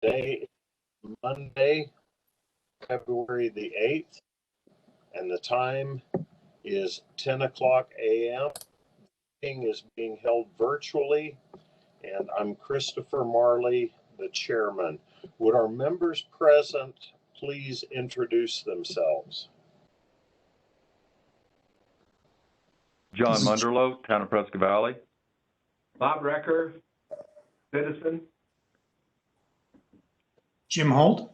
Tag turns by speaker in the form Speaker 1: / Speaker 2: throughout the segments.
Speaker 1: Today is Monday, February the 8th, and the time is 10 o'clock a.m. The meeting is being held virtually, and I'm Christopher Marley, the chairman. Would our members present please introduce themselves?
Speaker 2: John Munderloh, Town of Prescott Valley.
Speaker 3: Bob Recker, citizen.
Speaker 4: Jim Holt.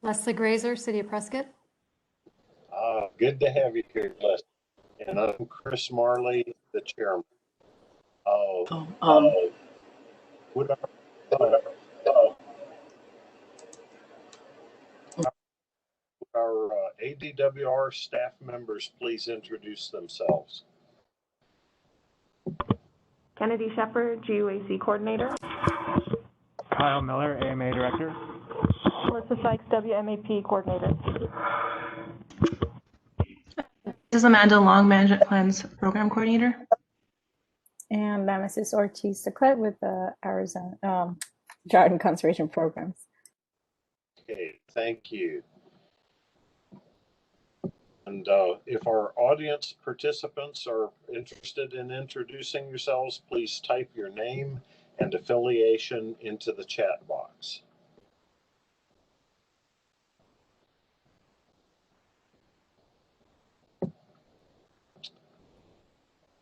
Speaker 5: Leslie Grazer, City of Prescott.
Speaker 1: Good to have you here, Leslie. And I'm Chris Marley, the chairman. Would our ADWR staff members please introduce themselves?
Speaker 6: Kennedy Shepard, GUAC coordinator.
Speaker 7: Kyle Miller, AMA director.
Speaker 6: Melissa Sykes, WMAP coordinator.
Speaker 8: This is Amanda Long, Management Plans Program Coordinator.
Speaker 9: And I'm Mrs. Ortiz Seclet with the Arizona Garden Conservation Programs.
Speaker 1: Okay, thank you. And if our audience participants are interested in introducing yourselves, please type your name and affiliation into the chat box.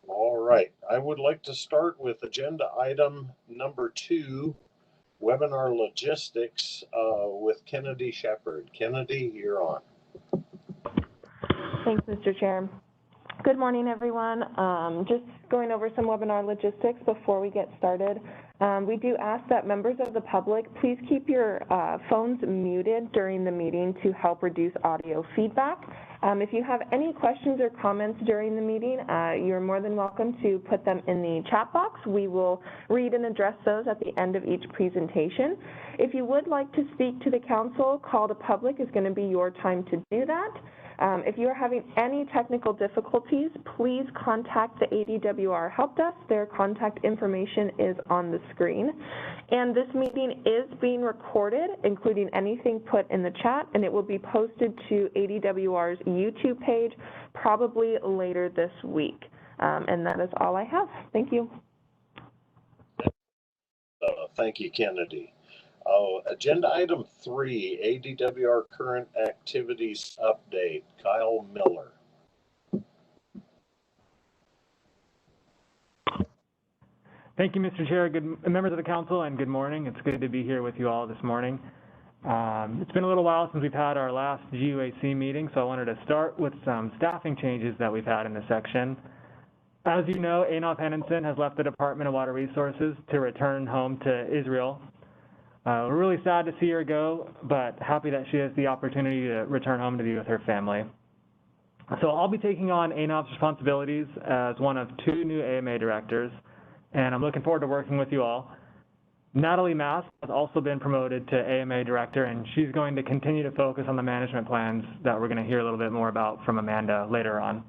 Speaker 1: All right, I would like to start with agenda item number 2, webinar logistics with Kennedy Shepard. Kennedy, you're on.
Speaker 6: Thanks, Mr. Chair. Good morning, everyone. Just going over some webinar logistics before we get started. We do ask that members of the public please keep your phones muted during the meeting to help reduce audio feedback. If you have any questions or comments during the meeting, you're more than welcome to put them in the chat box. We will read and address those at the end of each presentation. If you would like to speak to the council, Call to Public is going to be your time to do that. If you are having any technical difficulties, please contact the ADWR Help Desk. Their contact information is on the screen. And this meeting is being recorded, including anything put in the chat, and it will be posted to ADWR's YouTube page probably later this week. And that is all I have. Thank you.
Speaker 1: Thank you, Kennedy. Agenda item 3, ADWR current activities update. Kyle Miller.
Speaker 7: Thank you, Mr. Chair. Good members of the council, and good morning. It's good to be here with you all this morning. It's been a little while since we've had our last GUAC meeting, so I wanted to start with some staffing changes that we've had in this section. As you know, Einov Henningsen has left the Department of Water Resources to return home to Israel. We're really sad to see her go, but happy that she has the opportunity to return home to be with her family. So I'll be taking on Einov's responsibilities as one of 2 new AMA directors, and I'm looking forward to working with you all. Natalie Mass has also been promoted to AMA director, and she's going to continue to focus on the management plans that we're going to hear a little bit more about from Amanda later on.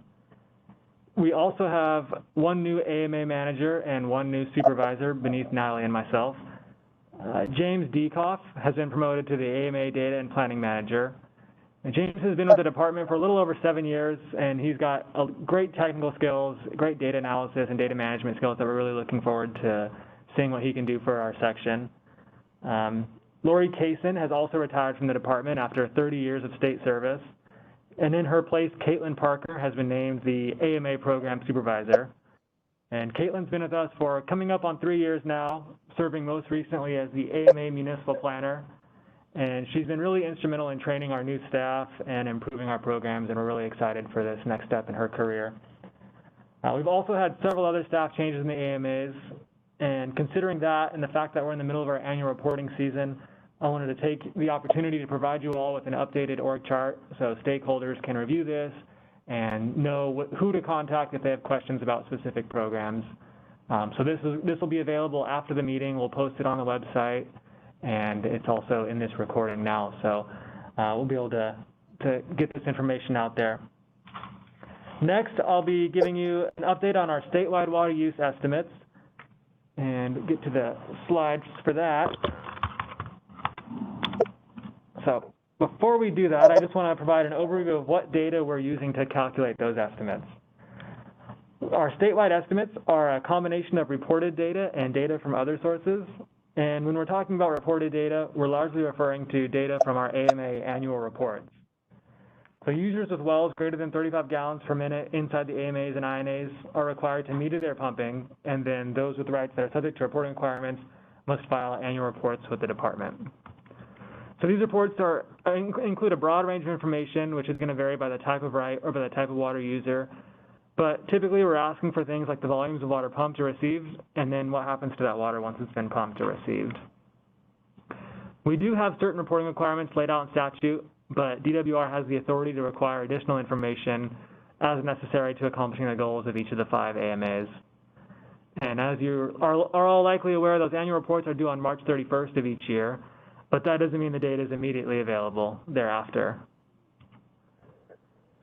Speaker 7: We also have 1 new AMA manager and 1 new supervisor beneath Natalie and myself. James Dekoff has been promoted to the AMA Data and Planning Manager. And James has been with the department for a little over 7 years, and he's got great technical skills, great data analysis and data management skills that we're really looking forward to seeing what he can do for our section. Lori Kaysen has also retired from the department after 30 years of state service. And in her place, Caitlin Parker has been named the AMA Program Supervisor. And Caitlin's been with us for coming up on 3 years now, serving most recently as the AMA Municipal Planner. And she's been really instrumental in training our new staff and improving our programs, and we're really excited for this next step in her career. We've also had several other staff changes in the AMAs, and considering that and the fact that we're in the middle of our annual reporting season, I wanted to take the opportunity to provide you all with an updated org chart so stakeholders can review this and know who to contact if they have questions about specific programs. So this will be available after the meeting. We'll post it on the website, and it's also in this recording now. So we'll be able to get this information out there. Next, I'll be giving you an update on our statewide water use estimates. and get to the slides for that. So before we do that, I just want to provide an overview of what data we're using to calculate those estimates. Our statewide estimates are a combination of reported data and data from other sources. And when we're talking about reported data, we're largely referring to data from our AMA annual reports. So users with wells greater than 35 gallons per minute inside the AMAs and INAs are required to meter their pumping, and then those with rights that are subject to reporting requirements must file annual reports with the department. So these reports include a broad range of information, which is going to vary by the type of right or by the type of water user. But typically we're asking for things like the volumes of water pumped or received, and then what happens to that water once it's been pumped or received. We do have certain reporting requirements laid out in statute, but DWR has the authority to require additional information as necessary to accomplishing the goals of each of the 5 AMAs. And as you are all likely aware, those annual reports are due on March 31st of each year, but that doesn't mean the data is immediately available thereafter.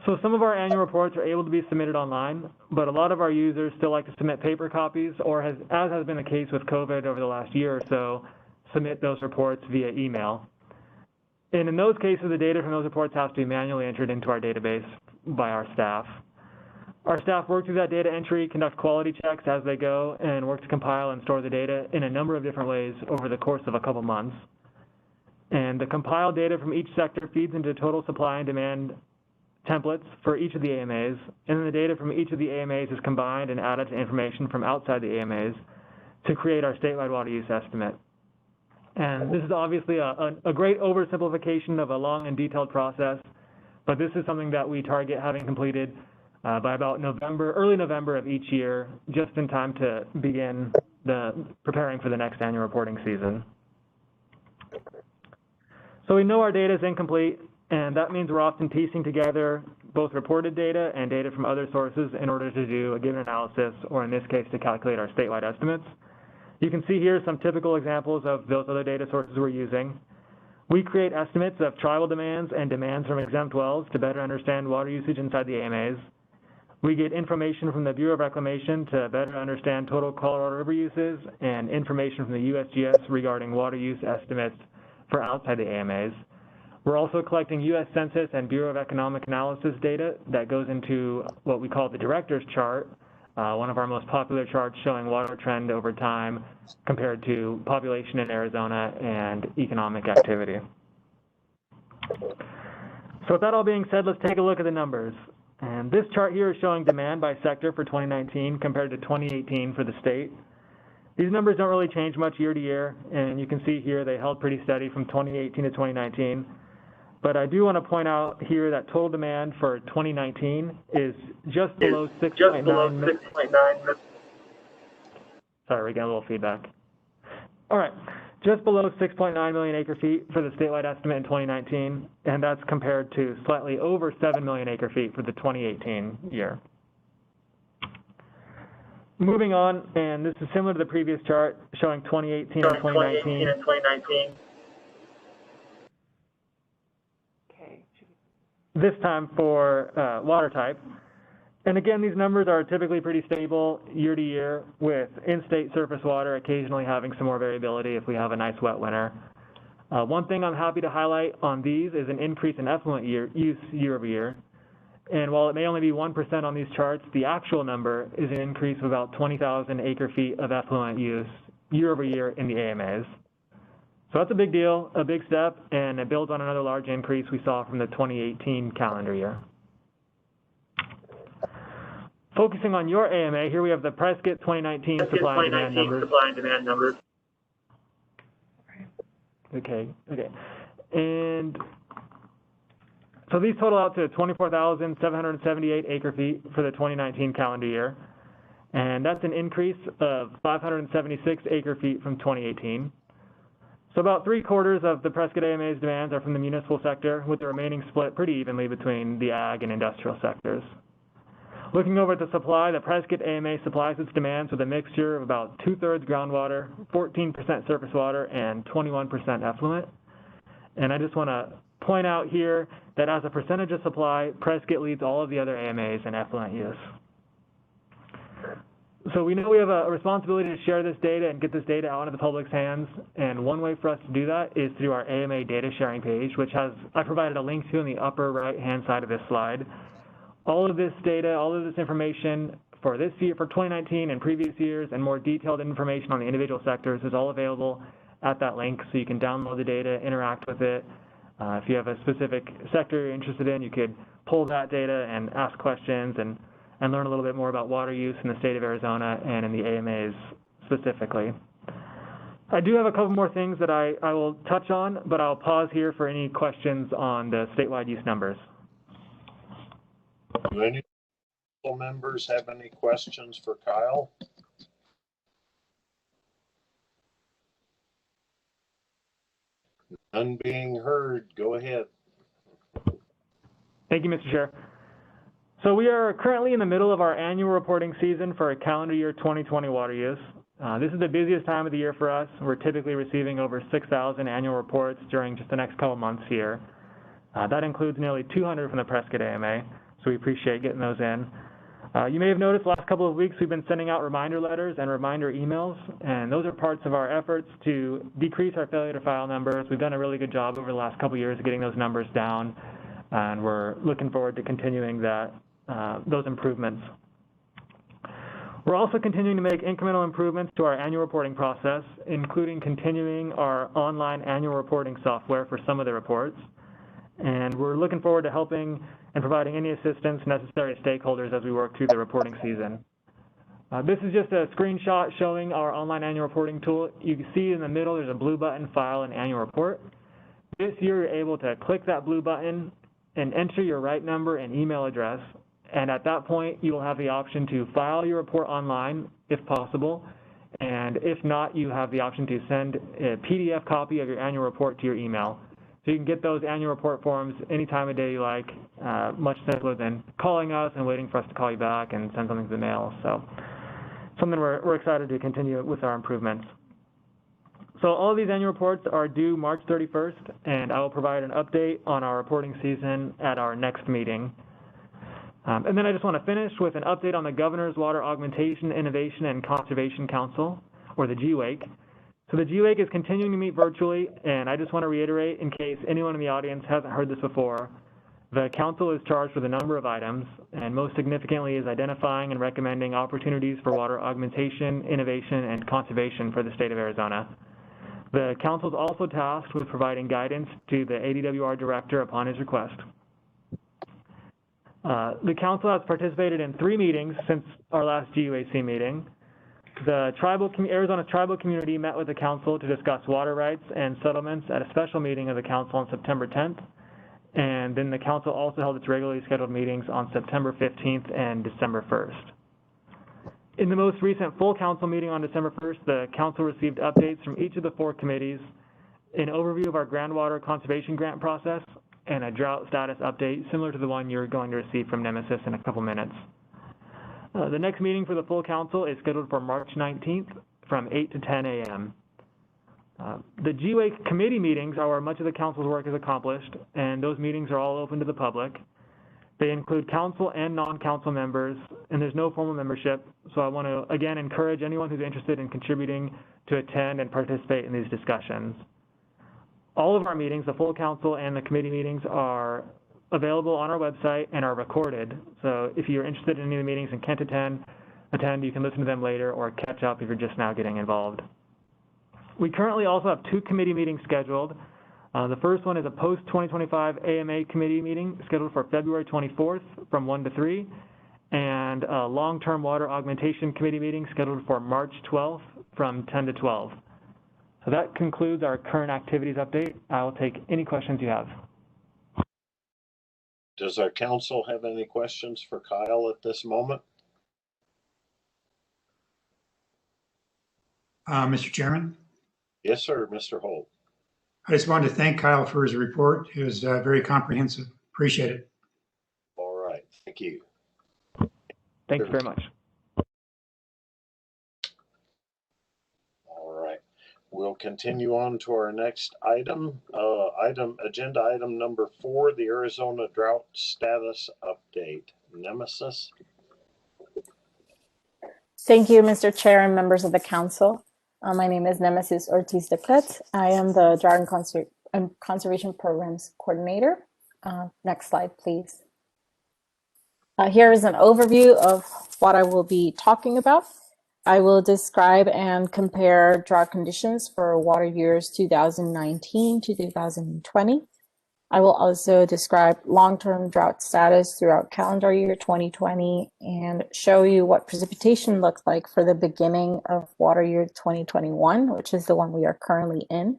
Speaker 7: So some of our annual reports are able to be submitted online, but a lot of our users still like to submit paper copies, or as has been the case with COVID over the last year or so, submit those reports via email. And in those cases, the data from those reports has to be manually entered into our database by our staff. Our staff work through that data entry, conduct quality checks as they go, and work to compile and store the data in a number of different ways over the course of a couple months. And the compiled data from each sector feeds into total supply and demand templates for each of the AMAs, and then the data from each of the AMAs is combined and added to information from outside the AMAs to create our statewide water use estimate. And this is obviously a great oversimplification of a long and detailed process, but this is something that we target having completed by about early November of each year, just in time to begin preparing for the next annual reporting season. So we know our data is incomplete, and that means we're often piecing together both reported data and data from other sources in order to do a given analysis, or in this case, to calculate our statewide estimates. You can see here some typical examples of those other data sources we're using. We create estimates of tribal demands and demands from exempt wells to better understand water usage inside the AMAs. We get information from the Bureau of Reclamation to better understand total Colorado River uses, and information from the USGS regarding water use estimates for outside the AMAs. We're also collecting U.S. Census and Bureau of Economic Analysis data that goes into what we call the Director's Chart, one of our most popular charts showing water trend over time compared to population in Arizona and economic activity. So with that all being said, let's take a look at the numbers. And this chart here is showing demand by sector for 2019 compared to 2018 for the state. These numbers don't really change much year to year, and you can see here they held pretty steady from 2018 to 2019. But I do want to point out here that total demand for 2019 is just below 6.9 million. Sorry, we're getting a little feedback. All right, just below 6.9 million acre feet for the statewide estimate in 2019, and that's compared to slightly over 7 million acre feet for the 2018 year. Moving on, and this is similar to the previous chart showing 2018 and 2019. This time for water type. And again, these numbers are typically pretty stable year to year, with in-state surface water occasionally having some more variability if we have a nice wet winter. One thing I'm happy to highlight on these is an increase in effluent use year over year. And while it may only be 1% on these charts, the actual number is an increase of about 20,000 acre feet of effluent use year over year in the AMAs. So that's a big deal, a big step, and it builds on another large increase we saw from the 2018 calendar year. Focusing on your AMA, here we have the Prescott 2019 supply and demand numbers. Okay. And so these total out to 24,778 acre feet for the 2019 calendar year. And that's an increase of 576 acre feet from 2018. So about 3/4 of the Prescott AMA's demands are from the municipal sector, with the remaining split pretty evenly between the ag and industrial sectors. Looking over at the supply, the Prescott AMA supplies its demands with a mixture of about 2/3 groundwater, 14% surface water, and 21% effluent. And I just want to point out here that as a percentage of supply, Prescott leads all of the other AMAs in effluent use. So we know we have a responsibility to share this data and get this data out into the public's hands, and one way for us to do that is through our AMA data sharing page, which I provided a link to in the upper right-hand side of this slide. All of this data, all of this information for this year, for 2019 and previous years, and more detailed information on the individual sectors is all available at that link, so you can download the data, interact with it. If you have a specific sector you're interested in, you could pull that data and ask questions and learn a little bit more about water use in the state of Arizona and in the AMAs specifically. I do have a couple more things that I will touch on, but I'll pause here for any questions on the statewide use numbers.
Speaker 1: Do any members have any questions for Kyle? None being heard. Go ahead.
Speaker 7: Thank you, Mr. Chair. So we are currently in the middle of our annual reporting season for calendar year 2020 water use. This is the busiest time of the year for us. We're typically receiving over 6,000 annual reports during just the next couple months here. That includes nearly 200 from the Prescott AMA, so we appreciate getting those in. You may have noticed the last couple of weeks we've been sending out reminder letters and reminder emails, and those are parts of our efforts to decrease our failure to file numbers. We've done a really good job over the last couple of years of getting those numbers down, and we're looking forward to continuing those improvements. We're also continuing to make incremental improvements to our annual reporting process, including continuing our online annual reporting software for some of the reports. And we're looking forward to helping and providing any assistance necessary to stakeholders as we work through the reporting season. This is just a screenshot showing our online annual reporting tool. You can see in the middle there's a blue button, File an Annual Report. This year you're able to click that blue button and enter your right number and email address. And at that point, you will have the option to file your report online, if possible. And if not, you have the option to send a PDF copy of your annual report to your email. So you can get those annual report forms any time of day you like, much simpler than calling us and waiting for us to call you back and send something to the mail. So something we're excited to continue with our improvements. So all of these annual reports are due March 31st, and I will provide an update on our reporting season at our next meeting. And then I just want to finish with an update on the Governor's Water Augmentation, Innovation, and Conservation Council, or the GUAC. So the GUAC is continuing to meet virtually, and I just want to reiterate, in case anyone in the audience hasn't heard this before, the council is charged with a number of items, and most significantly is identifying and recommending opportunities for water augmentation, innovation, and conservation for the state of Arizona. The council is also tasked with providing guidance to the ADWR director upon his request. The council has participated in 3 meetings since our last GUAC meeting. The Arizona's tribal community met with the council to discuss water rights and settlements at a special meeting of the council on September 10th. And then the council also held its regularly scheduled meetings on September 15th and December 1st. In the most recent full council meeting on December 1st, the council received updates from each of the 4 committees, an overview of our groundwater conservation grant process, and a drought status update similar to the one you're going to receive from Nemesis in a couple minutes. The next meeting for the full council is scheduled for March 19th from 8 to 10 a.m. The GUAC committee meetings are where much of the council's work is accomplished, and those meetings are all open to the public. They include council and non-council members, and there's no formal membership, so I want to, again, encourage anyone who's interested in contributing to attend and participate in these discussions. All of our meetings, the full council and the committee meetings, are available on our website and are recorded. So if you're interested in any of the meetings and can't attend, you can listen to them later or catch up if you're just now getting involved. We currently also have 2 committee meetings scheduled. The first one is a post-2025 AMA committee meeting scheduled for February 24th from 1 to 3, and a long-term water augmentation committee meeting scheduled for March 12th from 10 to 12. So that concludes our current activities update. I will take any questions you have.
Speaker 1: Does our council have any questions for Kyle at this moment?
Speaker 4: Mr. Chairman?
Speaker 1: Yes, sir, Mr. Holt.
Speaker 4: I just wanted to thank Kyle for his report. It was very comprehensive. Appreciate it.
Speaker 1: All right, thank you.
Speaker 7: Thanks very much.
Speaker 1: All right, we'll continue on to our next item. Agenda item number 4, the Arizona drought status update. Nemesis.
Speaker 9: Thank you, Mr. Chair and members of the council. My name is Nemesis Ortiz de Clet. I am the Drought and Conservation Programs Coordinator. Next slide, please. Here is an overview of what I will be talking about. I will describe and compare drought conditions for water years 2019 to 2020. I will also describe long-term drought status throughout calendar year 2020 and show you what precipitation looks like for the beginning of water year 2021, which is the one we are currently in.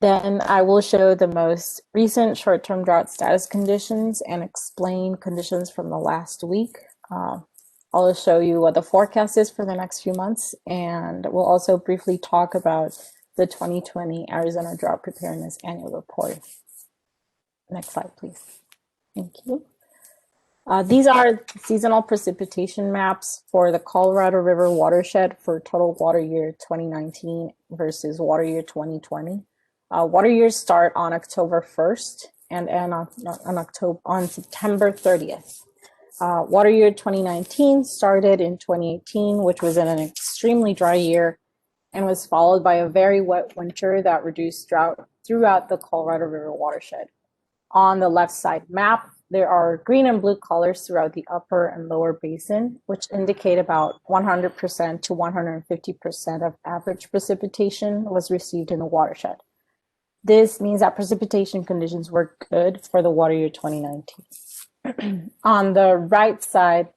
Speaker 9: Then I will show the most recent short-term drought status conditions and explain conditions from the last week. I'll show you what the forecast is for the next few months, and we'll also briefly talk about the 2020 Arizona Drought Preparedness Annual Report. Next slide, please. Thank you. These are seasonal precipitation maps for the Colorado River watershed for total water year 2019 versus water year 2020. Water years start on October 1st and end on September 30th. Water year 2019 started in 2018, which was in an extremely dry year and was followed by a very wet winter that reduced drought throughout the Colorado River watershed. On the left side map, there are green and blue colors throughout the upper and lower basin, which indicate about 100% to 150% of average precipitation was received in the watershed. This means that precipitation conditions were good for the water year 2019. On the right side,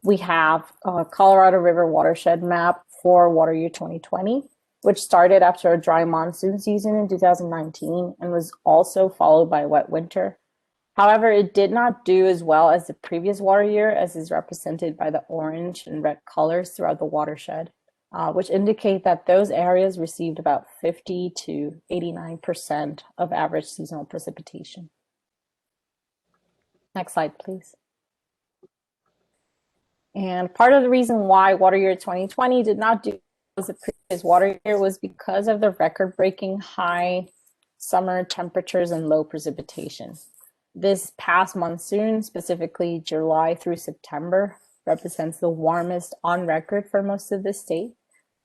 Speaker 9: we have a Colorado River watershed map for water year 2020, which started after a dry monsoon season in 2019 and was also followed by a wet winter. However, it did not do as well as the previous water year, as is represented by the orange and red colors throughout the watershed, which indicate that those areas received about 50 to 89% of average seasonal precipitation. Next slide, please. And part of the reason why water year 2020 did not do as the previous water year was because of the record-breaking high summer temperatures and low precipitation. This past monsoon, specifically July through September, represents the warmest on record for most of the state.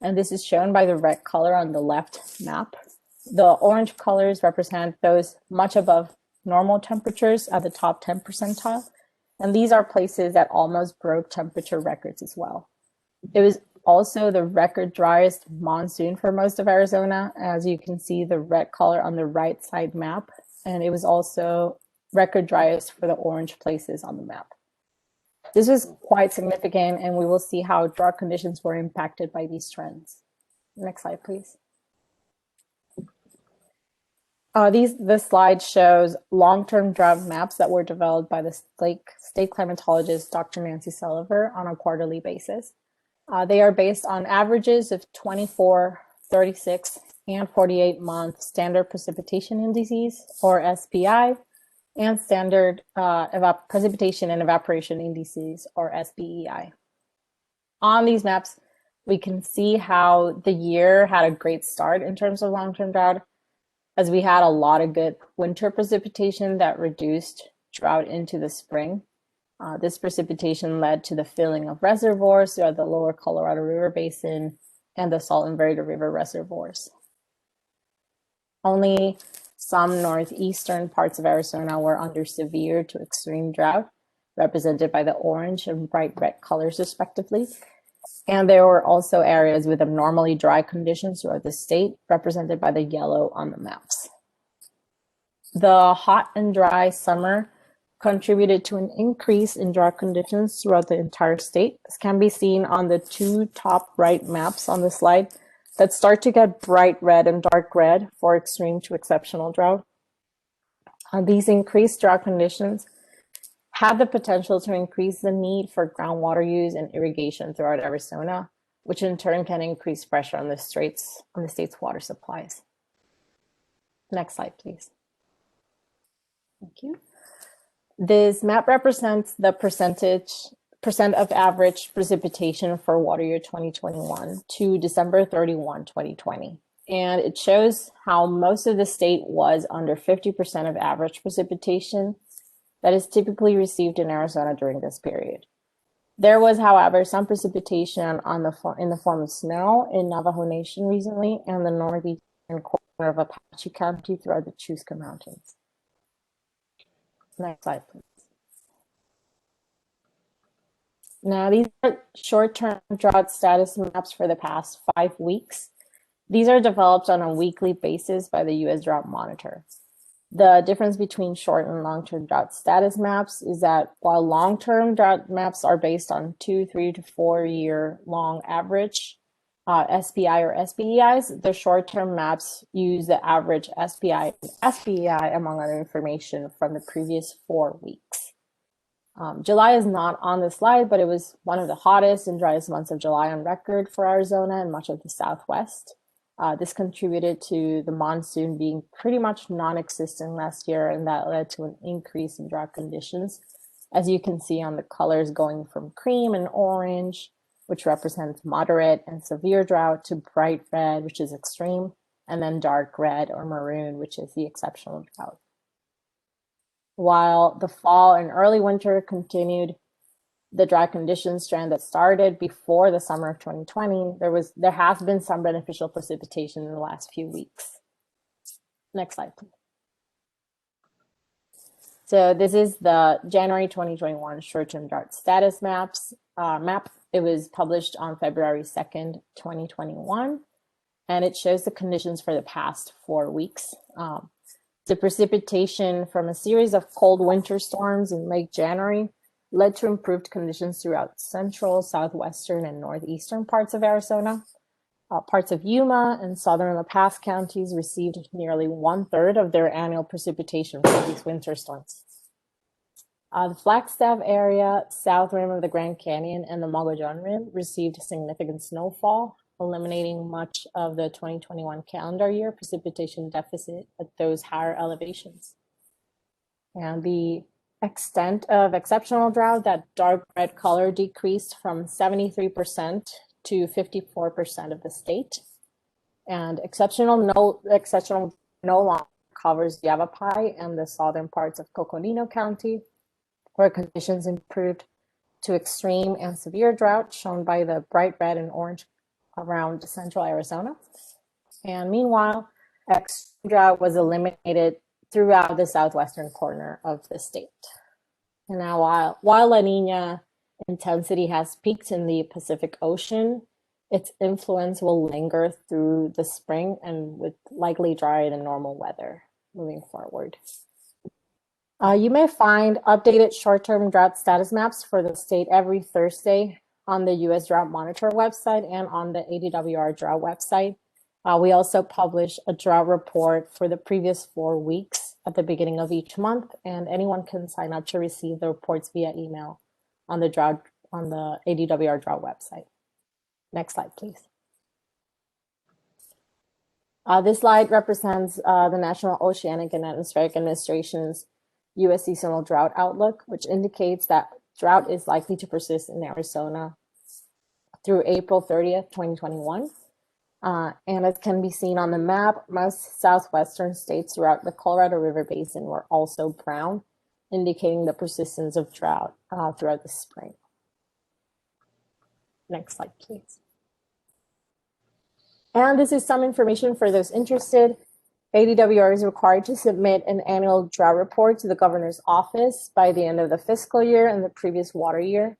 Speaker 9: And this is shown by the red color on the left map. The orange colors represent those much above normal temperatures at the top 10 percentile. And these are places that almost broke temperature records as well. It was also the record driest monsoon for most of Arizona, as you can see the red color on the right side map. And it was also record driest for the orange places on the map. This was quite significant, and we will see how drought conditions were impacted by these trends. Next slide, please. This slide shows long-term drought maps that were developed by the state climatologist, Dr. Nancy Sullivan, on a quarterly basis. They are based on averages of 24, 36, and 48-month standard precipitation indices, or SPI, and standard precipitation and evaporation indices, or SPEI. On these maps, we can see how the year had a great start in terms of long-term drought, as we had a lot of good winter precipitation that reduced drought into the spring. This precipitation led to the filling of reservoirs throughout the lower Colorado River Basin and the Salt and Verita River reservoirs. Only some northeastern parts of Arizona were under severe to extreme drought, represented by the orange and bright red colors respectively. And there were also areas with abnormally dry conditions throughout the state, represented by the yellow on the maps. The hot and dry summer contributed to an increase in drought conditions throughout the entire state. This can be seen on the two top right maps on the slide that start to get bright red and dark red for extreme to exceptional drought. These increased drought conditions had the potential to increase the need for groundwater use and irrigation throughout Arizona, which in turn can increase pressure on the state's water supplies. Next slide, please. Thank you. This map represents the percent of average precipitation for water year 2021 to December 31, 2020. And it shows how most of the state was under 50% of average precipitation that is typically received in Arizona during this period. There was, however, some precipitation in the form of snow in Navajo Nation recently and the northeastern corner of Apache County throughout the Chusca Mountains. Next slide, please. Now, these are short-term drought status maps for the past 5 weeks. These are developed on a weekly basis by the U.S. Drought Monitor. The difference between short and long-term drought status maps is that while long-term drought maps are based on 2, 3 to 4 year long average SPI or SPEIs, the short-term maps use the average SPI and SPEI, among other information, from the previous 4 weeks. July is not on the slide, but it was one of the hottest and driest months of July on record for Arizona and much of the Southwest. This contributed to the monsoon being pretty much non-existent last year, and that led to an increase in drought conditions. As you can see on the colors going from cream and orange, which represents moderate and severe drought, to bright red, which is extreme, and then dark red or maroon, which is the exceptional drought. While the fall and early winter continued the drought conditions trend that started before the summer of 2020, there has been some beneficial precipitation in the last few weeks. Next slide, please. So this is the January 2021 short-term drought status map. It was published on February 2nd, 2021, and it shows the conditions for the past 4 weeks. The precipitation from a series of cold winter storms in late January led to improved conditions throughout central, southwestern, and northeastern parts of Arizona. Parts of Yuma and southern La Paz counties received nearly 1/3 of their annual precipitation from these winter storms. The Flagstaff area, south rim of the Grand Canyon, and the Mogollon Rim received significant snowfall, eliminating much of the 2021 calendar year precipitation deficit at those higher elevations. And the extent of exceptional drought, that dark red color, decreased from 73% to 54% of the state. And exceptional no longer covers Yavapai and the southern parts of Coconino County, where conditions improved to extreme and severe drought, shown by the bright red and orange around central Arizona. And meanwhile, extreme drought was eliminated throughout the southwestern corner of the state. And now, while La Nina intensity has peaked in the Pacific Ocean, its influence will linger through the spring and with likely drier than normal weather moving forward. You may find updated short-term drought status maps for the state every Thursday on the U.S. Drought Monitor website and on the ADWR Drought website. We also publish a drought report for the previous 4 weeks at the beginning of each month, and anyone can sign up to receive the reports via email on the ADWR Drought website. Next slide, please. This slide represents the National Oceanic and Atmospheric Administration's U.S. seasonal drought outlook, which indicates that drought is likely to persist in Arizona through April 30th, 2021. And as can be seen on the map, most southwestern states throughout the Colorado River Basin were also brown, indicating the persistence of drought throughout the spring. Next slide, please. And this is some information for those interested. ADWR is required to submit an annual drought report to the governor's office by the end of the fiscal year and the previous water year.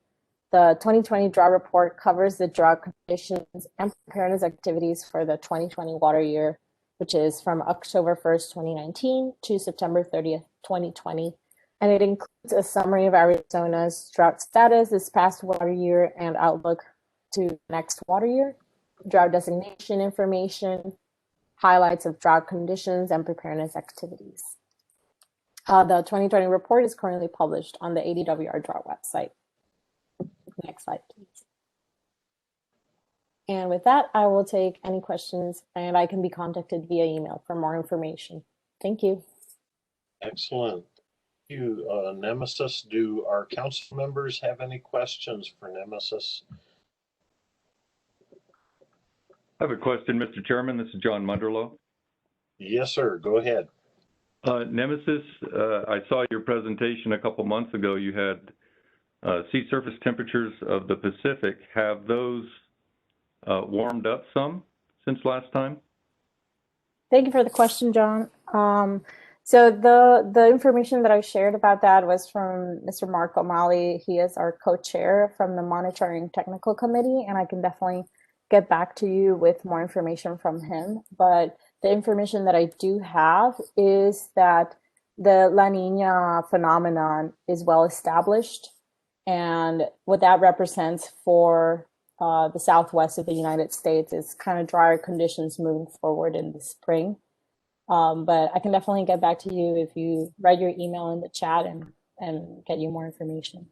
Speaker 9: The 2020 drought report covers the drought conditions and preparedness activities for the 2020 water year, which is from October 1st, 2019 to September 30th, 2020. And it includes a summary of Arizona's drought status this past water year and outlook to next water year, drought designation information, highlights of drought conditions and preparedness activities. The 2020 report is currently published on the ADWR Drought website. Next slide, please. And with that, I will take any questions, and I can be contacted via email for more information. Thank you.
Speaker 1: Excellent. Thank you, Nemesis. Do our council members have any questions for Nemesis?
Speaker 2: I have a question, Mr. Chairman. This is John Munderlow.
Speaker 1: Yes, sir. Go ahead.
Speaker 2: Nemesis, I saw your presentation a couple months ago. You had sea surface temperatures of the Pacific, have those warmed up some since last time?
Speaker 9: Thank you for the question, John. So the information that I shared about that was from Mr. Mark O'Malley. He is our co-chair from the Monitoring Technical Committee, and I can definitely get back to you with more information from him. But the information that I do have is that the La Nina phenomenon is well established, and what that represents for the southwest of the United States is kind of drier conditions moving forward in the spring. But I can definitely get back to you if you write your email in the chat and get you more information.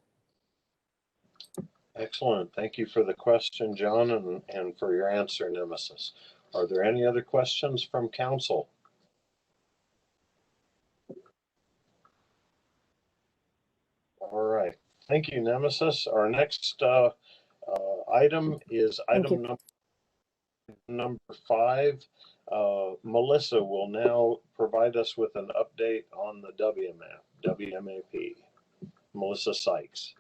Speaker 1: Excellent. Thank you for the question, John, and for your answer, Nemesis. Are there any other questions from council? All right. Thank you, Nemesis. Our next item is item number 5. Melissa will now provide us with an update on the WMAP. Melissa Sykes.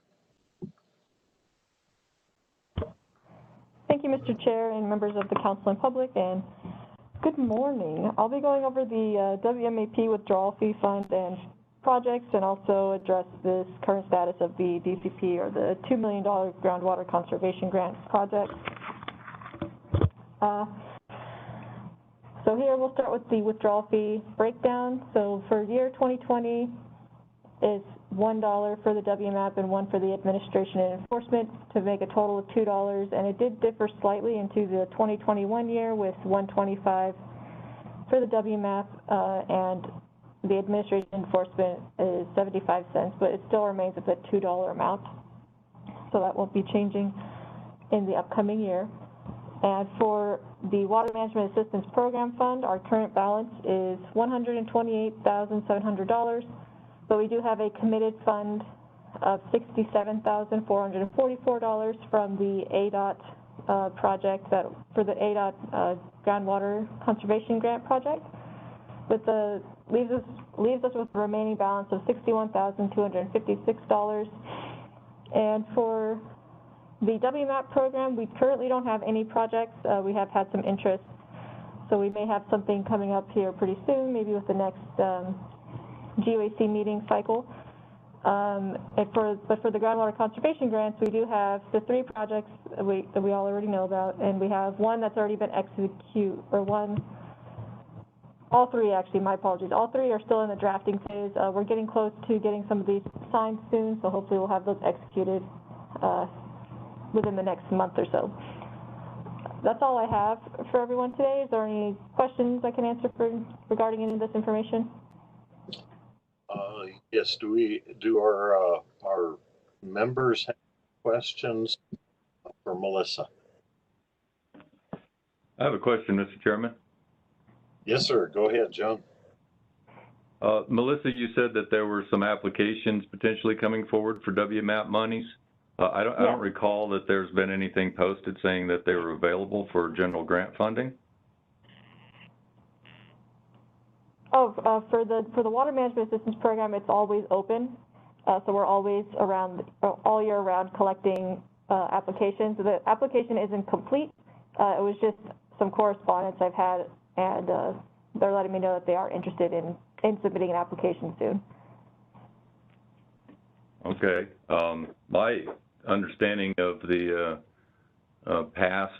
Speaker 6: Thank you, Mr. Chair and members of the council and public, and good morning. I'll be going over the WMAP withdrawal fee fund and projects, and also address this current status of the DCP, or the $2 million groundwater conservation grant project. So here we'll start with the withdrawal fee breakdown. So for year 2020 is $1 for the WMAP and $1 for the administration and enforcement, to make a total of $2. And it did differ slightly into the 2021 year with $1.25 for the WMAP, and the administration enforcement is 75 cents, but it still remains at the $2 amount. So that won't be changing in the upcoming year. And for the Water Management Assistance Program Fund, our current balance is $128,700, but we do have a committed fund of $67,444 from the ADOT project, for the ADOT groundwater conservation grant project, leaves us with a remaining balance of $61,256. And for the WMAP program, we currently don't have any projects. We have had some interest, so we may have something coming up here pretty soon, maybe with the next GUAC meeting cycle. But for the groundwater conservation grants, we do have the 3 projects that we all already know about, and we have one that's already been all 3 actually, my apologies. All 3 are still in the drafting phase. We're getting close to getting some of these signed soon, so hopefully we'll have those executed within the next month or so. That's all I have for everyone today. Is there any questions I can answer regarding any of this information?
Speaker 1: Yes, do our members have questions for Melissa?
Speaker 2: I have a question, Mr. Chairman.
Speaker 1: Yes, sir. Go ahead, John.
Speaker 2: Melissa, you said that there were some applications potentially coming forward for WMAP monies. I don't recall that there's been anything posted saying that they were available for general grant funding.
Speaker 6: Oh, for the Water Management Assistance Program, it's always open. So we're always around, all year round, collecting applications. The application isn't complete. It was just some correspondence I've had, and they're letting me know that they are interested in submitting an application soon.
Speaker 2: Okay. My understanding of the past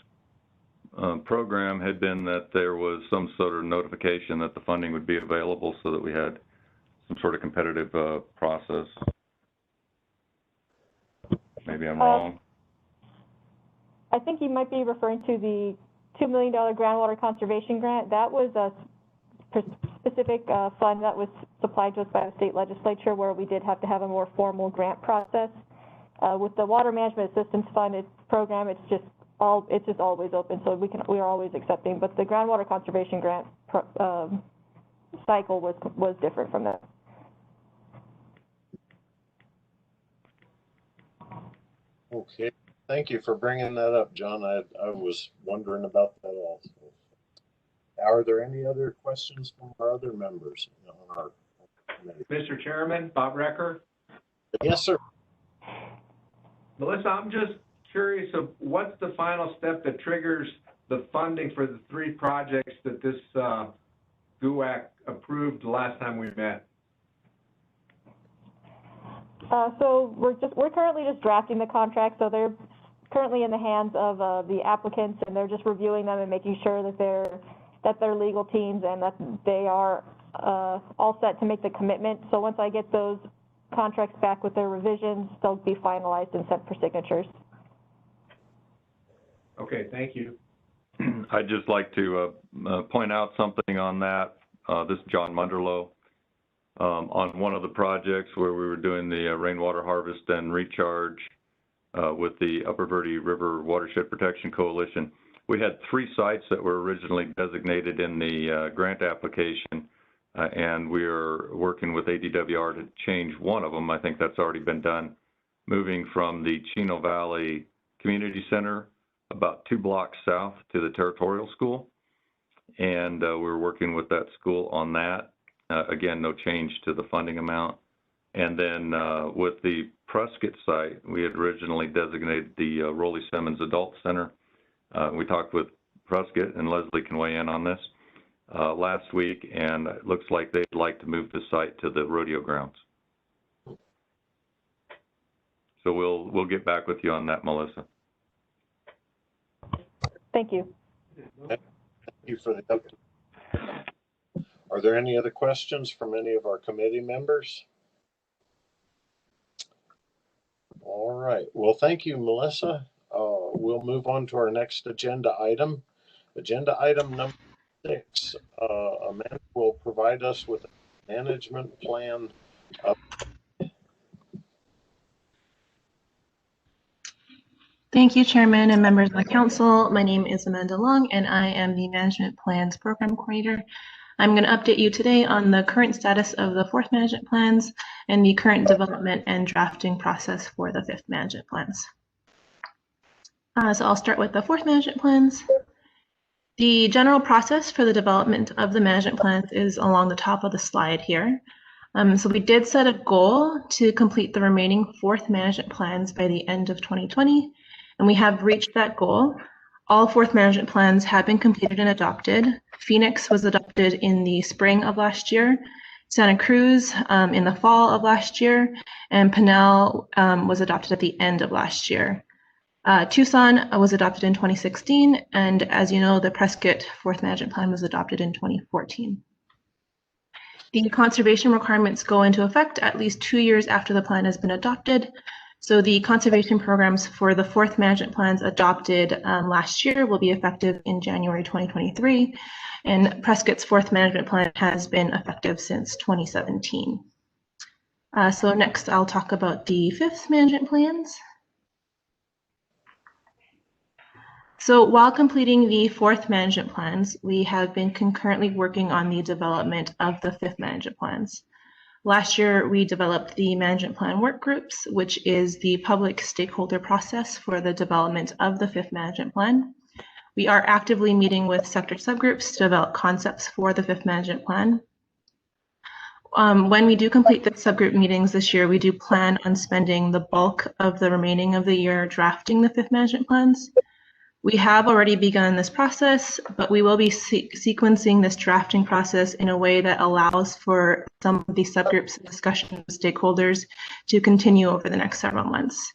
Speaker 2: program had been that there was some sort of notification that the funding would be available, so that we had some sort of competitive process. Maybe I'm wrong.
Speaker 6: I think you might be referring to the $2 million groundwater conservation grant. That was a specific fund that was supplied to us by the state legislature, where we did have to have a more formal grant process. With the Water Management Assistance Fund program, it's just always open, so we are always accepting. But the groundwater conservation grant cycle was different from that.
Speaker 1: Okay, thank you for bringing that up, John. I was wondering about that also. Are there any other questions from our other members on our committee?
Speaker 3: Mr. Chairman, Bob Recker.
Speaker 1: Yes, sir.
Speaker 3: Melissa, I'm just curious of what's the final step that triggers the funding for the 3 projects that this GUAC approved the last time we met?
Speaker 6: So we're currently just drafting the contract, so they're currently in the hands of the applicants, and they're just reviewing them and making sure that they're legal teams and that they are all set to make the commitment. So once I get those contracts back with their revisions, they'll be finalized and sent for signatures.
Speaker 3: Okay, thank you.
Speaker 2: I'd just like to point out something on that. This is John Munderloh. On one of the projects where we were doing the rainwater harvest and recharge with the Upper Verde River Watershed Protection Coalition, we had 3 sites that were originally designated in the grant application, and we are working with ADWR to change one of them. I think that's already been done, moving from the Chino Valley Community Center about 2 blocks south to the Territorial School, and we're working with that school on that. Again, no change to the funding amount. And then with the Prescott site, we had originally designated the Rowley Simmons Adult Center. We talked with Prescott, and Leslie can weigh in on this, last week, and it looks like they'd like to move the site to the rodeo grounds. So we'll get back with you on that, Melissa.
Speaker 6: Thank you.
Speaker 1: Thank you for the update. Are there any other questions from any of our committee members? All right. Well, thank you, Melissa. We'll move on to our next agenda item. Agenda item number 6. Amanda will provide us with a management plan.
Speaker 8: Thank you, Chairman and members of the council. My name is Amanda Long, and I am the Management Plans Program Coordinator. I'm going to update you today on the current status of the 4th management plans and the current development and drafting process for the 5th management plans. So I'll start with the 4th management plans. The general process for the development of the management plans is along the top of the slide here. So we did set a goal to complete the remaining 4th management plans by the end of 2020, and we have reached that goal. All 4th management plans have been completed and adopted. Phoenix was adopted in the spring of last year, Santa Cruz in the fall of last year, and Pinal was adopted at the end of last year. Tucson was adopted in 2016, and as you know, the Prescott 4th management plan was adopted in 2014. The conservation requirements go into effect at least 2 years after the plan has been adopted. So the conservation programs for the 4th management plans adopted last year will be effective in January 2023, and Prescott's 4th management plan has been effective since 2017. So next I'll talk about the 5th management plans. So while completing the 4th management plans, we have been concurrently working on the development of the 5th management plans. Last year, we developed the management plan work groups, which is the public stakeholder process for the development of the 5th management plan. We are actively meeting with sector subgroups to develop concepts for the 5th management plan. When we do complete the subgroup meetings this year, we do plan on spending the bulk of the remaining of the year drafting the 5th management plans. We have already begun this process, but we will be sequencing this drafting process in a way that allows for some of these subgroups and discussion with stakeholders to continue over the next several months.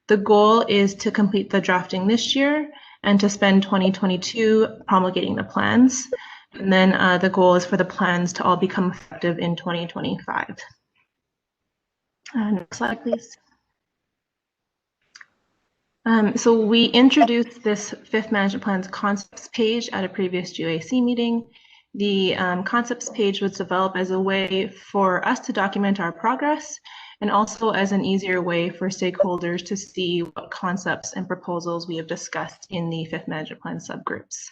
Speaker 8: The goal is to complete the drafting this year and to spend 2022 promulgating the plans. And then the goal is for the plans to all become effective in 2025. Next slide, please. So we introduced this 5th management plan's concepts page at a previous GUAC meeting. The concepts page was developed as a way for us to document our progress and also as an easier way for stakeholders to see what concepts and proposals we have discussed in the 5th management plan subgroups.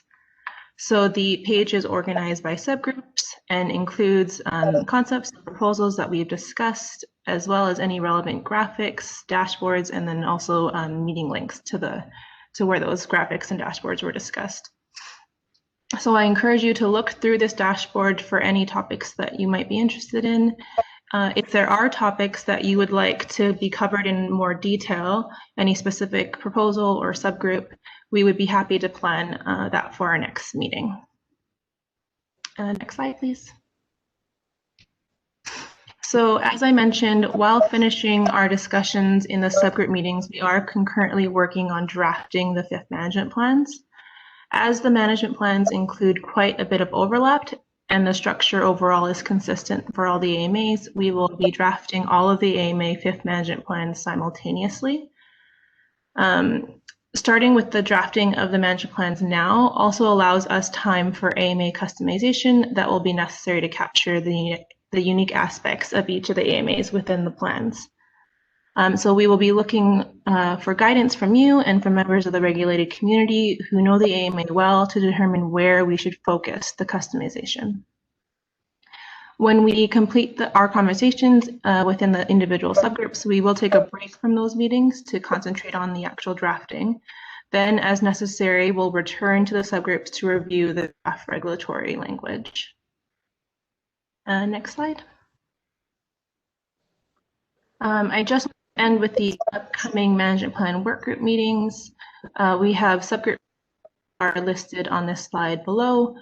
Speaker 8: So the page is organized by subgroups and includes concepts and proposals that we've discussed, as well as any relevant graphics, dashboards, and then also meeting links to where those graphics and dashboards were discussed. So I encourage you to look through this dashboard for any topics that you might be interested in. If there are topics that you would like to be covered in more detail, any specific proposal or subgroup, we would be happy to plan that for our next meeting. Next slide, please. So as I mentioned, while finishing our discussions in the subgroup meetings, we are concurrently working on drafting the fifth management plans. As the management plans include quite a bit of overlap and the structure overall is consistent for all the AMAs, we will be drafting all of the AMA fifth management plans simultaneously. Starting with the drafting of the management plans now also allows us time for AMA customization that will be necessary to capture the unique aspects of each of the AMAs within the plans. So we will be looking for guidance from you and from members of the regulated community who know the AMA well to determine where we should focus the customization. When we complete our conversations within the individual subgroups, we will take a break from those meetings to concentrate on the actual drafting. Then, as necessary, we'll return to the subgroups to review the draft regulatory language. Next slide. I just end with the upcoming management plan workgroup meetings. We have subgroups are listed on this slide below.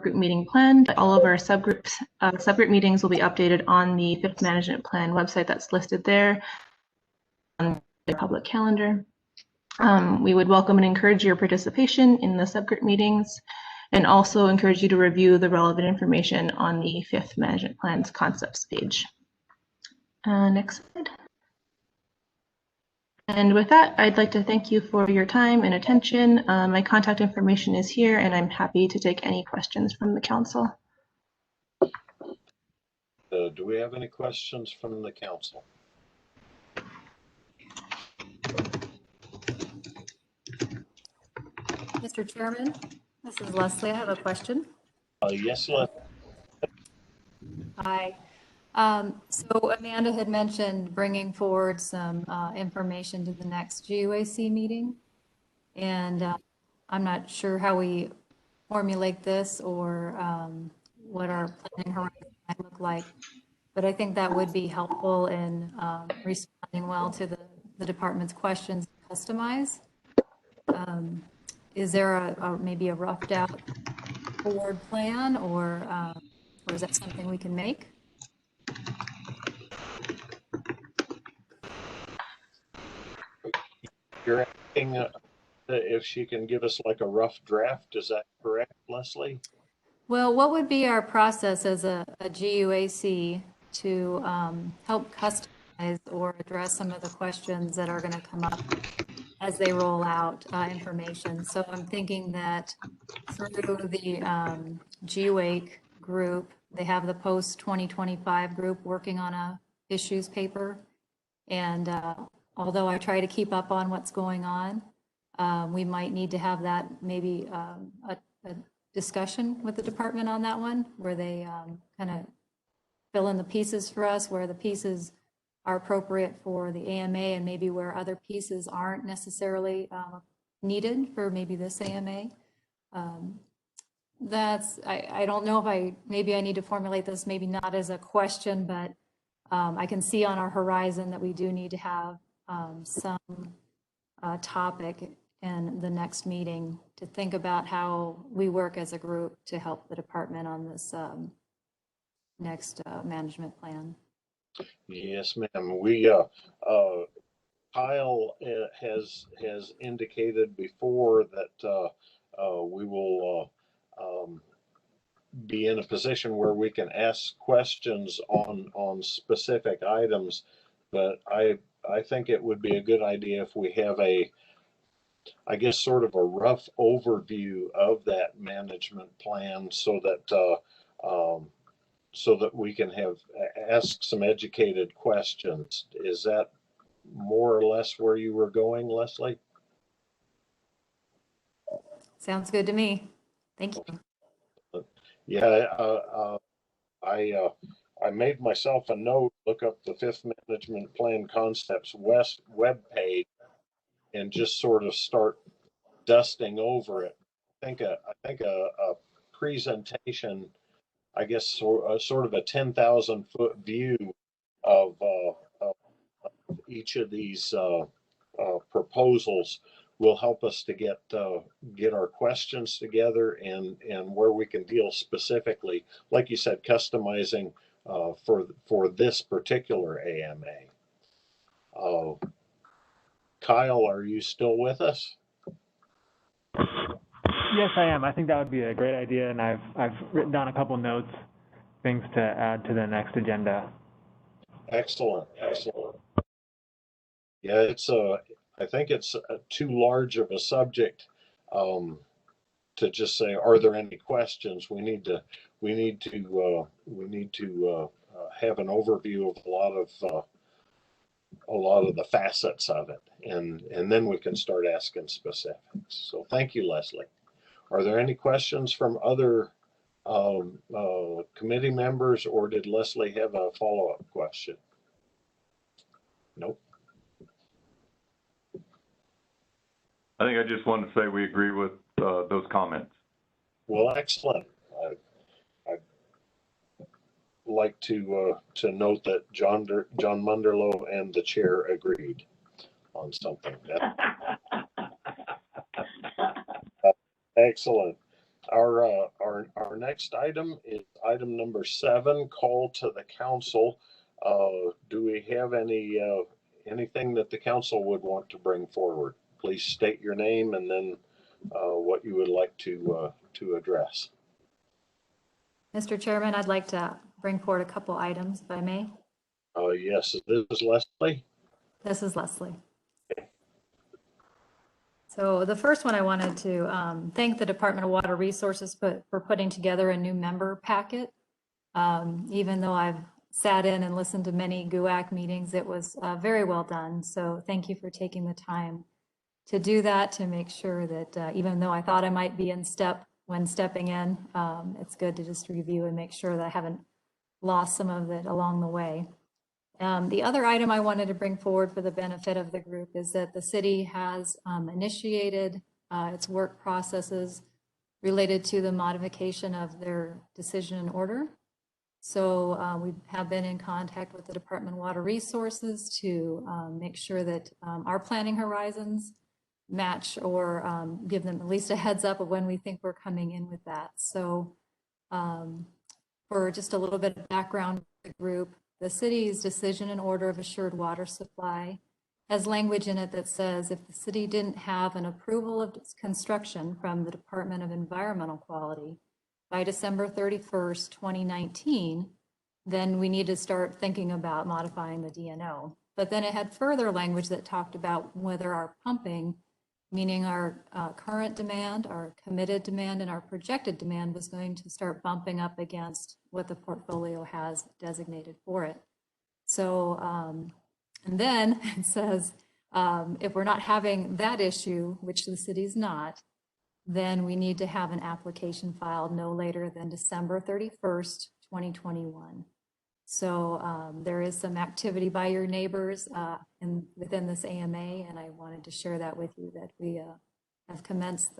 Speaker 8: Group meeting plan. All of our subgroup meetings will be updated on the fifth management plan website that's listed there on the public calendar. We would welcome and encourage your participation in the subgroup meetings and also encourage you to review the relevant information on the fifth management plan's concepts page. Next slide. And with that, I'd like to thank you for your time and attention. My contact information is here, and I'm happy to take any questions from the council.
Speaker 1: Do we have any questions from the council?
Speaker 5: Mr. Chairman, this is Leslie. I have a question.
Speaker 1: Yes, Leslie.
Speaker 5: Hi. So Amanda had mentioned bringing forward some information to the next GUAC meeting. And I'm not sure how we formulate this or what our planning horizon might look like. But I think that would be helpful in responding well to the department's questions, customize. Is there maybe a roughed out forward plan or is that something we can make?
Speaker 1: You're asking if she can give us like a rough draft, is that correct, Leslie?
Speaker 5: Well, what would be our process as a GUAC to help customize or address some of the questions that are going to come up as they roll out information? So I'm thinking that through the GUAC group, they have the post-2025 group working on a issues paper. And although I try to keep up on what's going on, we might need to have that maybe a discussion with the department on that one, where they kind of fill in the pieces for us, where the pieces are appropriate for the AMA and maybe where other pieces aren't necessarily needed for maybe this AMA. I don't know if maybe I need to formulate this, maybe not as a question, but I can see on our horizon that we do need to have some topic in the next meeting to think about how we work as a group to help the department on this next management plan.
Speaker 1: Yes, ma'am. We Kyle has indicated before that we will be in a position where we can ask questions on specific items, but I think it would be a good idea if we have I guess sort of a rough overview of that management plan so that we can ask some educated questions. Is that more or less where you were going, Leslie?
Speaker 5: Sounds good to me. Thank you.
Speaker 1: Yeah, I made myself a note, look up the fifth management plan Concepts Webpage and just sort of start dusting over it. I think a presentation I guess, sort of a 10,000-foot view of each of these proposals will help us to get our questions together and where we can deal specifically, like you said, customizing for this particular AMA. Kyle, are you still with us?
Speaker 7: Yes, I am. I think that would be a great idea, and I've written down a couple notes, things to add to the next agenda.
Speaker 1: Excellent, excellent. Yeah, I think it's too large of a subject to just say, are there any questions? We need to have an overview of a lot of the facets of it, and then we can start asking specifics. So thank you, Leslie. Are there any questions from other committee members, or did Leslie have a follow-up question? Nope.
Speaker 2: I think I just wanted to say we agree with those comments.
Speaker 1: Well, excellent. I'd like to note that John Munderloh and the chair agreed on something. Excellent. Our next item is item number 7, call to the council. Do we have anything that the council would want to bring forward? Please state your name and then what you would like to address.
Speaker 5: Mr. Chairman, I'd like to bring forward a couple items, if I may.
Speaker 1: Yes, this is Leslie.
Speaker 5: This is Leslie. So the first one, I wanted to thank the Department of Water Resources for putting together a new member packet. Even though I've sat in and listened to many GUAC meetings, it was very well done. So thank you for taking the time to do that, to make sure that even though I thought I might be in step when stepping in, it's good to just review and make sure that I haven't lost some of it along the way. The other item I wanted to bring forward for the benefit of the group is that the city has initiated its work processes related to the modification of their decision and order. So we have been in contact with the Department of Water Resources to make sure that our planning horizons match or give them at least a heads up of when we think we're coming in with that. So for just a little bit of background for the group, the city's decision and order of assured water supply has language in it that says if the city didn't have an approval of construction from the Department of Environmental Quality by December 31st, 2019, then we need to start thinking about modifying the DNO. But then it had further language that talked about whether our pumping, meaning our current demand, our committed demand, and our projected demand was going to start bumping up against what the portfolio has designated for it. So, and then it says, if we're not having that issue, which the city's not, then we need to have an application filed no later than December 31st, 2021. So there is some activity by your neighbors within this AMA, and I wanted to share that with you, that we have commenced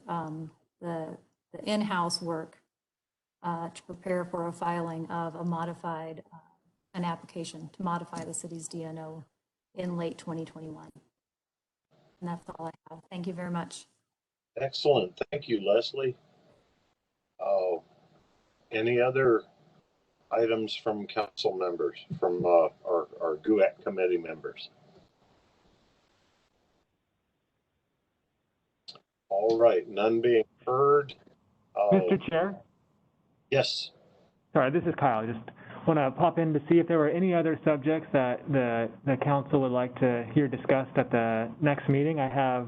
Speaker 5: the in-house work to prepare for a filing of a modified, an application to modify the city's DNO in late 2021. And that's all I have. Thank you very much.
Speaker 1: Excellent. Thank you, Leslie. Any other items from council members, from our GUAC committee members? All right, none being heard.
Speaker 7: Mr. Chair?
Speaker 1: Yes.
Speaker 7: Sorry, this is Kyle. Just want to pop in to see if there were any other subjects that the council would like to hear discussed at the next meeting. I have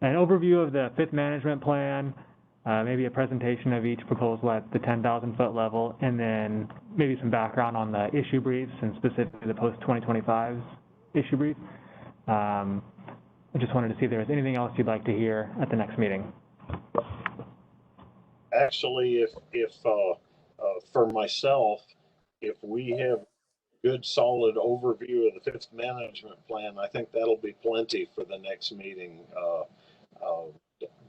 Speaker 7: an overview of the 5th management plan, maybe a presentation of each proposal at the 10,000-foot level, and then maybe some background on the issue briefs and specifically the post-2025 issue brief. I just wanted to see if there was anything else you'd like to hear at the next meeting.
Speaker 1: Actually, if for myself, if we have good solid overview of the 5th management plan, I think that'll be plenty for the next meeting.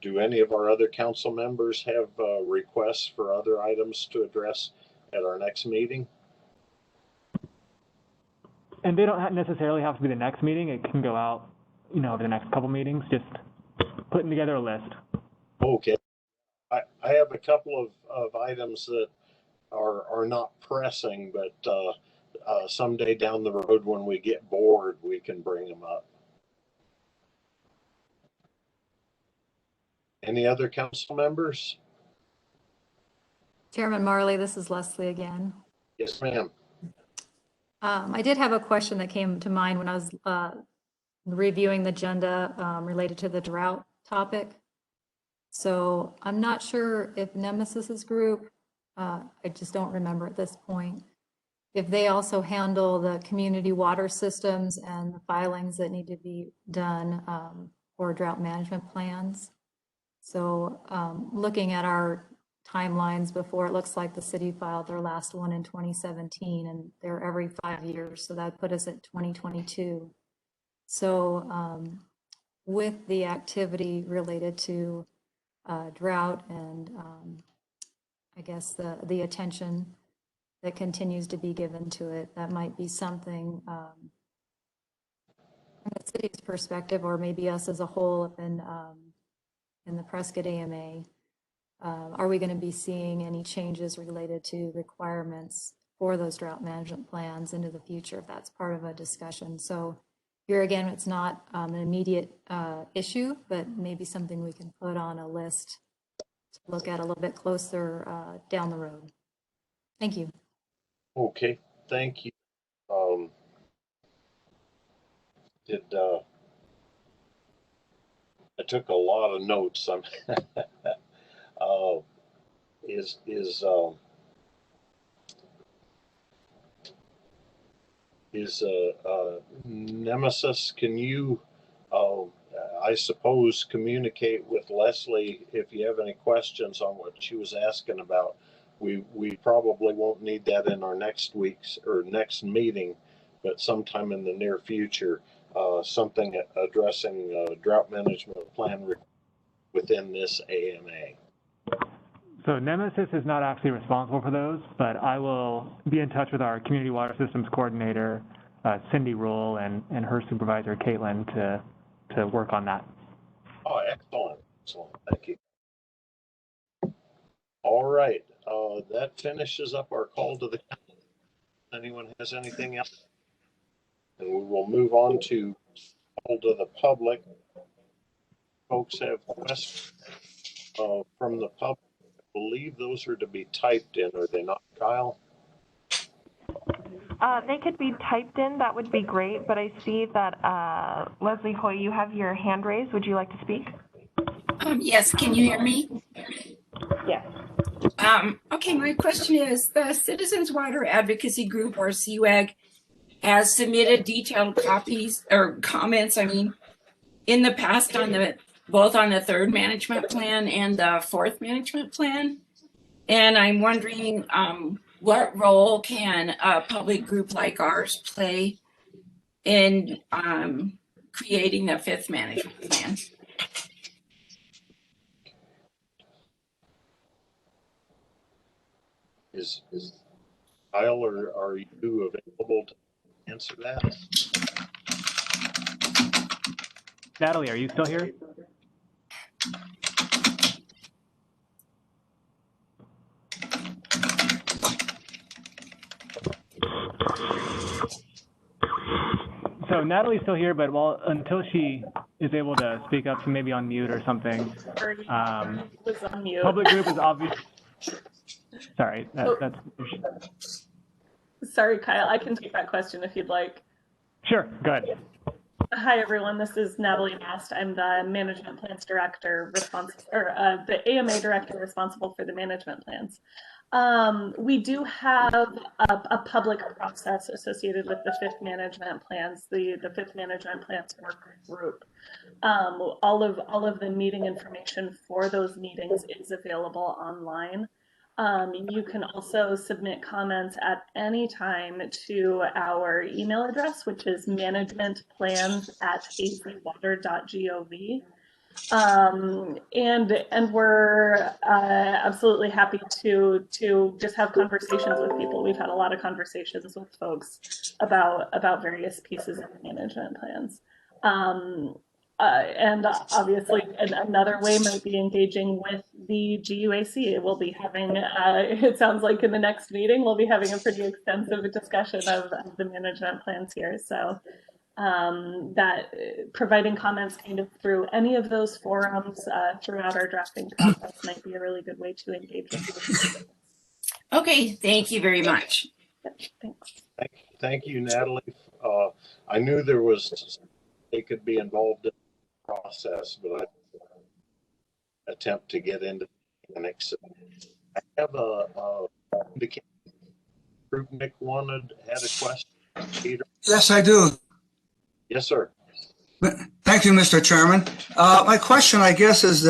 Speaker 1: Do any of our other council members have requests for other items to address at our next meeting?
Speaker 7: And they don't necessarily have to be the next meeting. It can go out, you know, over the next couple meetings, just putting together a list.
Speaker 1: Okay. I have a couple of items that are not pressing, but someday down the road when we get bored, we can bring them up. Any other council members?
Speaker 5: Chairman Marley, this is Leslie again.
Speaker 1: Yes, ma'am.
Speaker 5: I did have a question that came to mind when I was reviewing the agenda related to the drought topic. So I'm not sure if Nemesis's group, I just don't remember at this point, if they also handle the community water systems and the filings that need to be done for drought management plans. So looking at our timelines before, it looks like the city filed their last one in 2017, and they're every 5 years. So that put us at 2022. So with the activity related to drought and I guess the attention that continues to be given to it, that might be something from the city's perspective, or maybe us as a whole up in the Prescott AMA. Are we going to be seeing any changes related to requirements for those drought management plans into the future, if that's part of a discussion? So here again, it's not an immediate issue, but maybe something we can put on a list to look at a little bit closer down the road. Thank you.
Speaker 1: Okay, thank you. I took a lot of notes. Nemesis, can you, I suppose, communicate with Leslie if you have any questions on what she was asking about? We probably won't need that in our next week's or next meeting, but sometime in the near future, something addressing drought management plan within this AMA.
Speaker 7: So Nemesis is not actually responsible for those, but I will be in touch with our community water systems coordinator, Cindy Rule, and her supervisor, Caitlin, to work on that.
Speaker 1: Oh, excellent. Excellent. Thank you. All right. That finishes up our call to the council. Anyone has anything else? And we will move on to call to the public. Folks have questions from the public. I believe those are to be typed in, are they not, Kyle?
Speaker 6: They could be typed in, that would be great, but I see that Leslie Hoy, you have your hand raised. Would you like to speak?
Speaker 10: Yes, can you hear me?
Speaker 6: Yes.
Speaker 10: Okay, my question is, the Citizens Water Advocacy Group, or CWAG, has submitted detailed copies or comments, in the past on both on the third management plan and the fourth management plan. And I'm wondering what role can a public group like ours play in creating the fifth management plan?
Speaker 1: Is Kyle, or are you available to answer that?
Speaker 7: Natalie, are you still here? So Natalie's still here, but until she is able to speak up, she may be on mute or something.
Speaker 8: Was on mute.
Speaker 7: Public group is obvious. Sorry, that's.
Speaker 8: Sorry, Kyle, I can take that question if you'd like.
Speaker 7: Sure, go ahead.
Speaker 8: Hi, everyone. This is Natalie Mast. I'm the management plans director the AMA director responsible for the management plans. We do have a public process associated with the fifth management plans, the fifth management plans work group. All of the meeting information for those meetings is available online. You can also submit comments at any time to our email address, which is managementplans@azwater.gov. And we're absolutely happy to just have conversations with people. We've had a lot of conversations with folks about various pieces of the management plans. And obviously, another way might be engaging with the GUAC. We'll be having, it sounds like in the next meeting, we'll be having a pretty extensive discussion of the management plans here. So that providing comments kind of through any of those forums throughout our drafting process might be a really good way to engage with folks.
Speaker 10: Okay, thank you very much.
Speaker 8: Thanks.
Speaker 1: Thank you, Natalie. I knew they could be involved in the process, but I attempt to get into the mechanics. I have indicated Group Nick had a question. Peter?
Speaker 11: Yes, I do.
Speaker 1: Yes, sir.
Speaker 11: Thank you, Mr. Chairman. My question, I guess, is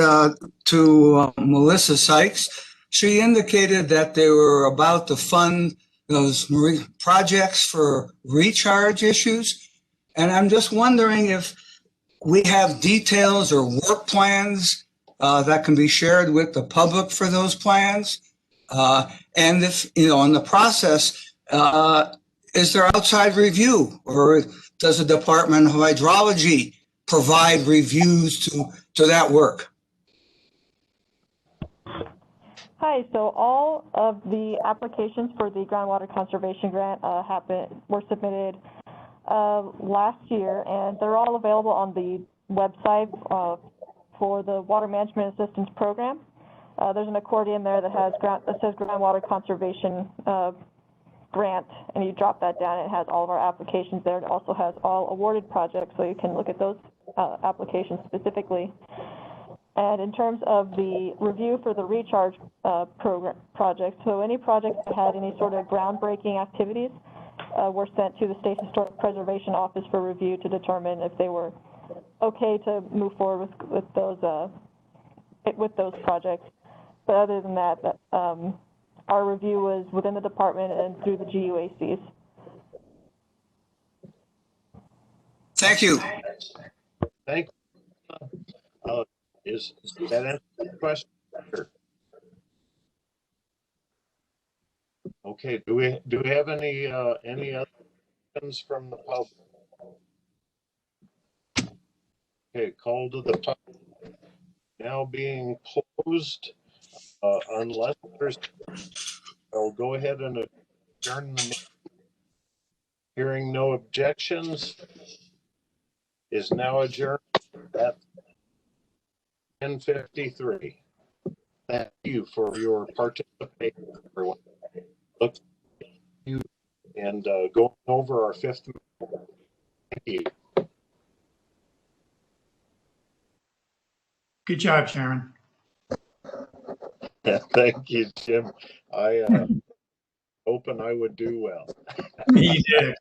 Speaker 11: to Melissa Sykes. She indicated that they were about to fund those projects for recharge issues. And I'm just wondering if we have details or work plans that can be shared with the public for those plans. And if, in the process, is there outside review, or does the Department of Hydrology provide reviews to that work?
Speaker 6: Hi, so all of the applications for the groundwater conservation grant were submitted last year, and they're all available on the website for the Water Management Assistance Program. There's an accordion there that says groundwater conservation grant, and you drop that down, it has all of our applications there. It also has all awarded projects, so you can look at those applications specifically. And in terms of the review for the recharge project, so any projects that had any sort of groundbreaking activities were sent to the State Historic Preservation Office for review to determine if they were okay to move forward with those projects. But other than that, our review was within the department and through the GUACs.
Speaker 11: Thank you.
Speaker 1: Thank you. Is that answer the question? Sure. Okay. Do we have any other questions from the public? Okay. Call to the public now being closed. Unless there's, I'll go ahead and adjourn the meeting. Hearing no objections, is now adjourned at 10:53. Thank you for your participation, everyone. Look at you and going over our fifth. Thank you.
Speaker 4: Good job, Chairman.
Speaker 1: Thank you, Jim. I hoping I would do well.
Speaker 4: You did.